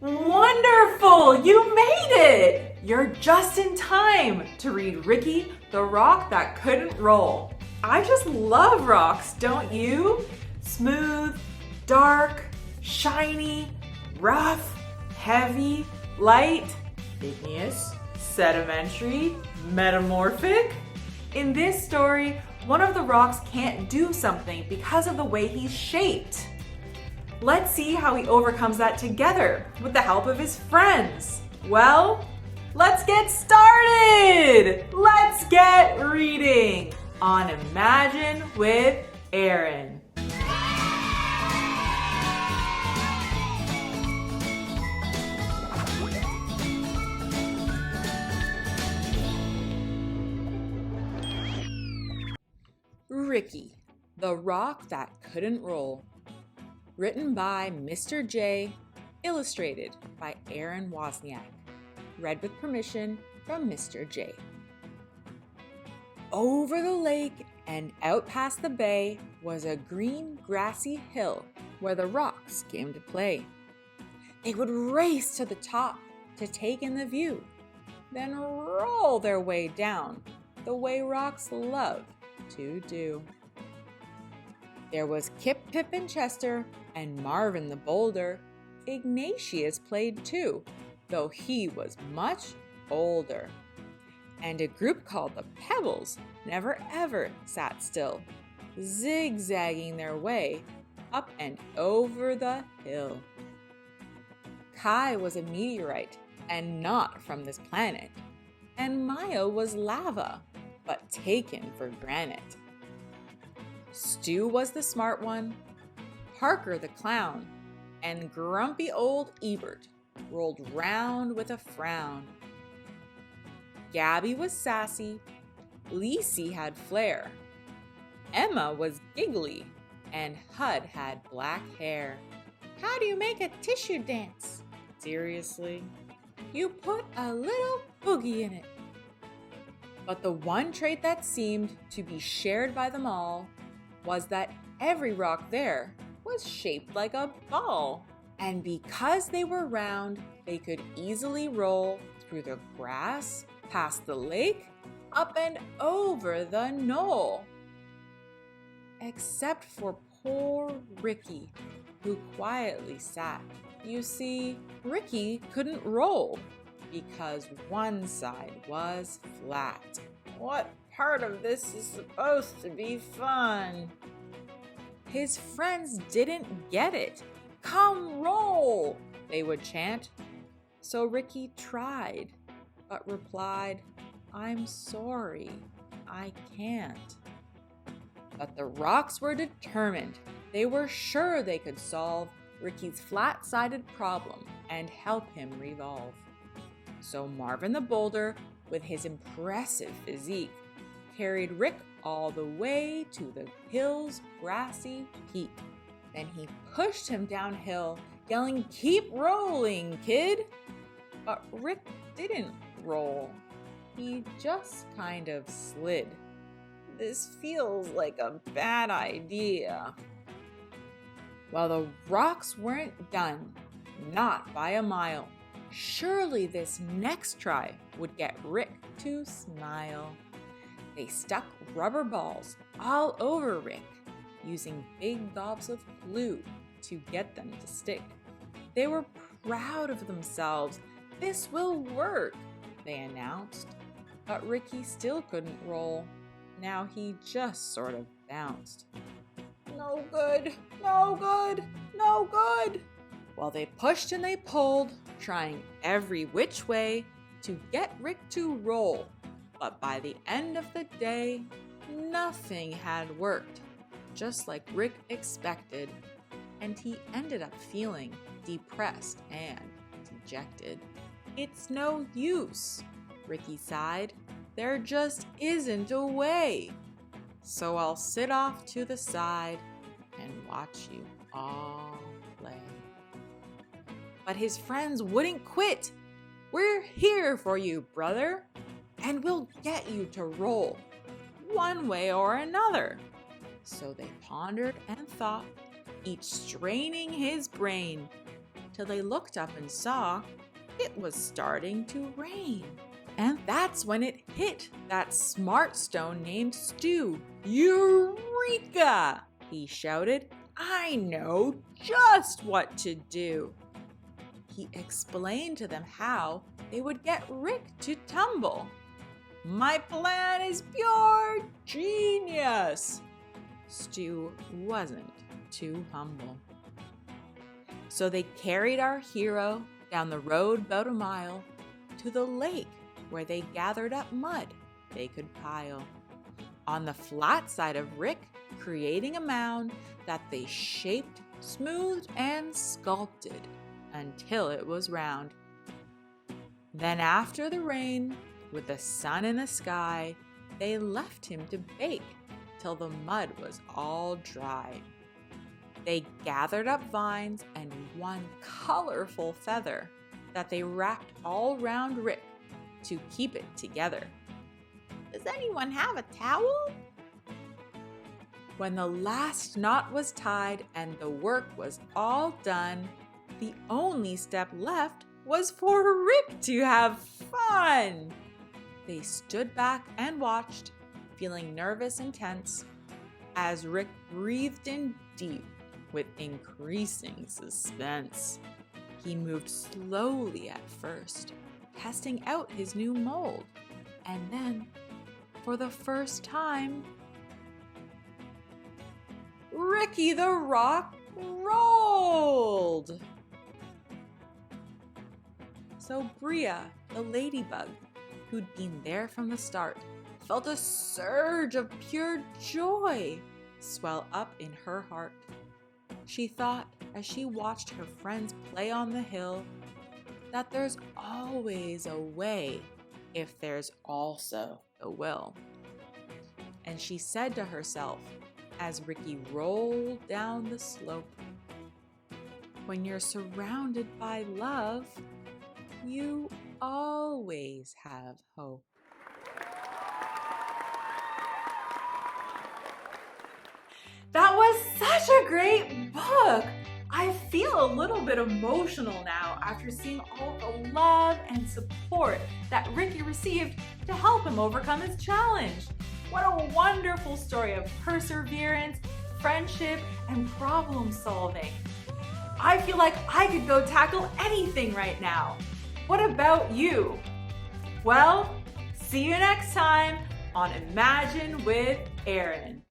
Wonderful! You made it! You're just in time to read Ricky, the Rock That Couldn't Roll. I just love rocks, don't you? Smooth, dark, shiny, rough, heavy, light, igneous, sedimentary, metamorphic. In this story, one of the rocks can't do something because of the way he's shaped. Let's see how he overcomes that together with the help of his friends. Well, let's get started! Let's get reading on Imagine with Aaron. Ricky, the Rock That Couldn't Roll. Written by Mr. J, illustrated by Aaron Wozniak. Read with permission from Mr. J. Over the lake and out past the bay was a green grassy hill where the rocks came to play. They would race to the top to take in the view, then roll their way down the way rocks love to do. There was Kip, Pip, and Chester, and Marvin the boulder. Ignatius played too, though he was much older. And a group called the Pebbles never ever sat still, zigzagging their way up and over the hill. Kai was a meteorite and not from this planet, and Maya was lava, but taken for granite. Stu was the smart one, Parker the clown, and grumpy old Ebert rolled round with a frown. Gabby was sassy, Lisi had flair, Emma was giggly, and Hud had black hair. How do you make a tissue dance? Seriously? You put a little boogie in it. But the one trait that seemed to be shared by them all was that every rock there was shaped like a ball. And because they were round, they could easily roll through the grass, past the lake, up and over the knoll. Except for poor Ricky, who quietly sat. You see, Ricky couldn't roll because one side was flat. What part of this is supposed to be fun? His friends didn't get it. Come roll, they would chant. So Ricky tried, but replied, I'm sorry, I can't. But the rocks were determined. They were sure they could solve Ricky's flat-sided problem and help him revolve. So Marvin the boulder, with his impressive physique, carried Rick all the way to the hill's grassy peak. Then he pushed him downhill, yelling, keep rolling, kid! But Rick didn't roll. He just kind of slid. This feels like a bad idea. Well, the rocks weren't done, not by a mile. Surely this next try would get Rick to smile. They stuck rubber balls all over Rick, using big gobs of glue to get them to stick. They were proud of themselves. This will work, they announced. But Ricky still couldn't roll. Now he just sort of bounced. No good, no good, no good. Well, they pushed and they pulled, trying every which way to get Rick to roll. But by the end of the day, nothing had worked, just like Rick expected, and he ended up feeling depressed and dejected. It's no use, Ricky sighed. There just isn't a way. So I'll sit off to the side and watch you all play. But his friends wouldn't quit. We're here for you, brother, and we'll get you to roll one way or another. So they pondered and thought, each straining his brain. till they looked up and saw it was starting to rain. And that's when it hit that smart stone named Stu. "Eureka!" he shouted. "I know just what to do." He explained to them how they would get Rick to tumble. "My plan is pure genius." Stu wasn't too humble. So they carried our hero down the road about a mile to the lake where they gathered up mud they could pile on the flat side of Rick, creating a mound that they shaped, smoothed, and sculpted until it was round. Then after the rain, with the sun in the sky, they left him to bake till the mud was all dry. They gathered up vines and one colorful feather that they wrapped all round Rick to keep it together. "Does anyone have a towel?" When the last knot was tied and the work was all done, the only step left was for Rick to have fun. They stood back and watched, feeling nervous and tense, as Rick breathed in deep with increasing suspense. He moved slowly at first, testing out his new mold, and then, for the first time, Ricky the Rock rolled! So Bria, the ladybug, who'd been there from the start, felt a surge of pure joy swell up in her heart. She thought, as she watched her friends play on the hill, that there's always a way if there's also a will. And she said to herself, as Ricky rolled down the slope, "When you're surrounded by love, you always have hope." That was such a great book! I feel a little bit emotional now after seeing all the love and support that Ricky received to help him overcome his challenge. What a wonderful story of perseverance, friendship, and problem solving. I feel like I could go tackle anything right now. What about you? Well, see you next time on Imagine with Erin.